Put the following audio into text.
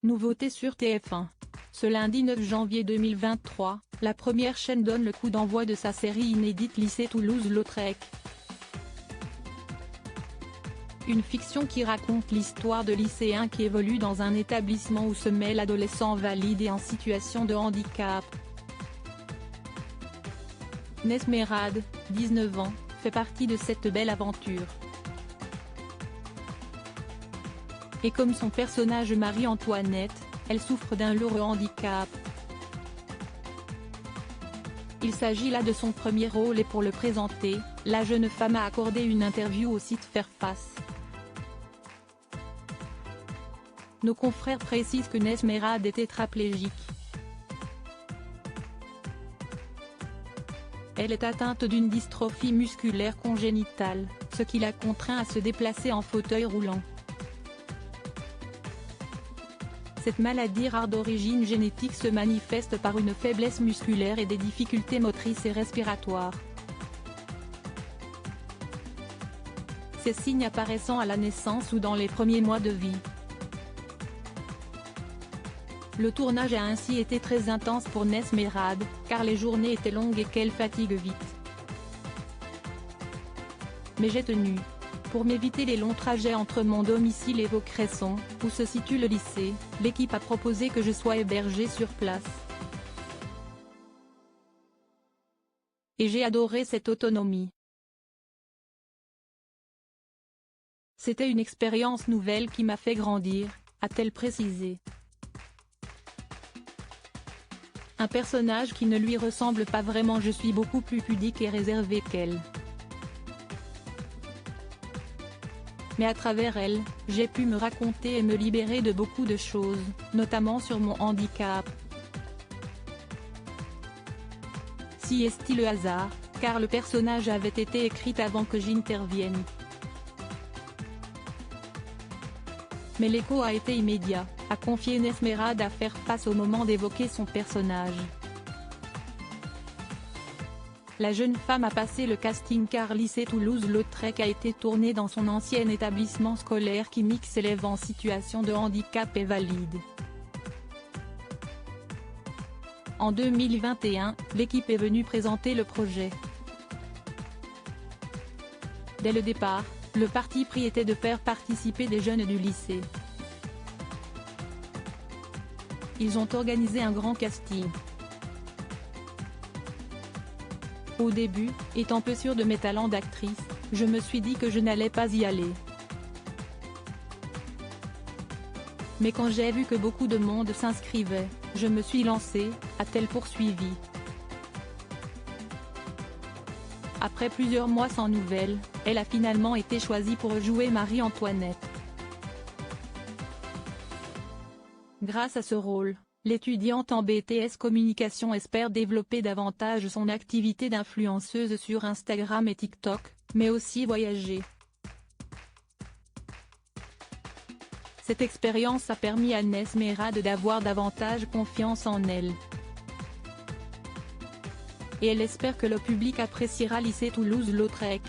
Nouveauté sur TF1. Ce lundi 9 janvier 2023, la première chaîne donne le coup d'envoi de sa série inédite Lycée Toulouse-Lautrec. Une fiction qui raconte l'histoire de lycéens qui évoluent dans un établissement où se mêlent adolescents valides et en situation de handicap. Nesmerade, 19 ans, fait partie de cette belle aventure. Et comme son personnage Marie-Antoinette, elle souffre d'un lourd handicap. Il s'agit là de son premier rôle et pour le présenter, la jeune femme a accordé une interview au site Faire Face. Nos confrères précisent que Nesmerade est tétraplégique. Elle est atteinte d'une dystrophie musculaire congénitale, ce qui la contraint à se déplacer en fauteuil roulant. Cette maladie rare d'origine génétique se manifeste par une faiblesse musculaire et des difficultés motrices et respiratoires. Ces signes apparaissant à la naissance ou dans les premiers mois de vie. Le tournage a ainsi été très intense pour Nesmerade, car les journées étaient longues et qu'elle fatigue vite. Mais j'ai tenu. Pour m'éviter les longs trajets entre mon domicile et Vaucresson, où se situe le lycée, l'équipe a proposé que je sois hébergée sur place. Et j'ai adoré cette autonomie. C'était une expérience nouvelle qui m'a fait grandir, a-t-elle précisé. Un personnage qui ne lui ressemble pas vraiment. Je suis beaucoup plus pudique et réservée qu'elle. Mais à travers elle, j'ai pu me raconter et me libérer de beaucoup de choses, notamment sur mon handicap. Si est-il le hasard, car le personnage avait été écrit avant que j'intervienne. Mais l'écho a été immédiat, a confié Nesmerade à Faire Face au moment d'évoquer son personnage. La jeune femme a passé le casting car Lycée Toulouse-Lautrec a été tourné dans son ancien établissement scolaire qui mixe élèves en situation de handicap et valides. En 2021, l'équipe est venue présenter le projet. Dès le départ, le parti pris était de faire participer des jeunes du lycée. Ils ont organisé un grand casting. Au début, étant peu sûre de mes talents d'actrice, je me suis dit que je n'allais pas y aller. Mais quand j'ai vu que beaucoup de monde s'inscrivait, je me suis lancée, a-t-elle poursuivi. Après plusieurs mois sans nouvelles, elle a finalement été choisie pour jouer Marie-Antoinette. Grâce à ce rôle, l'étudiante en BTS Communication espère développer davantage son activité d'influenceuse sur Instagram et TikTok, mais aussi voyager. Cette expérience a permis à Nesmerade d'avoir davantage confiance en elle. Et elle espère que le public appréciera Lycée Toulouse-Lautrec.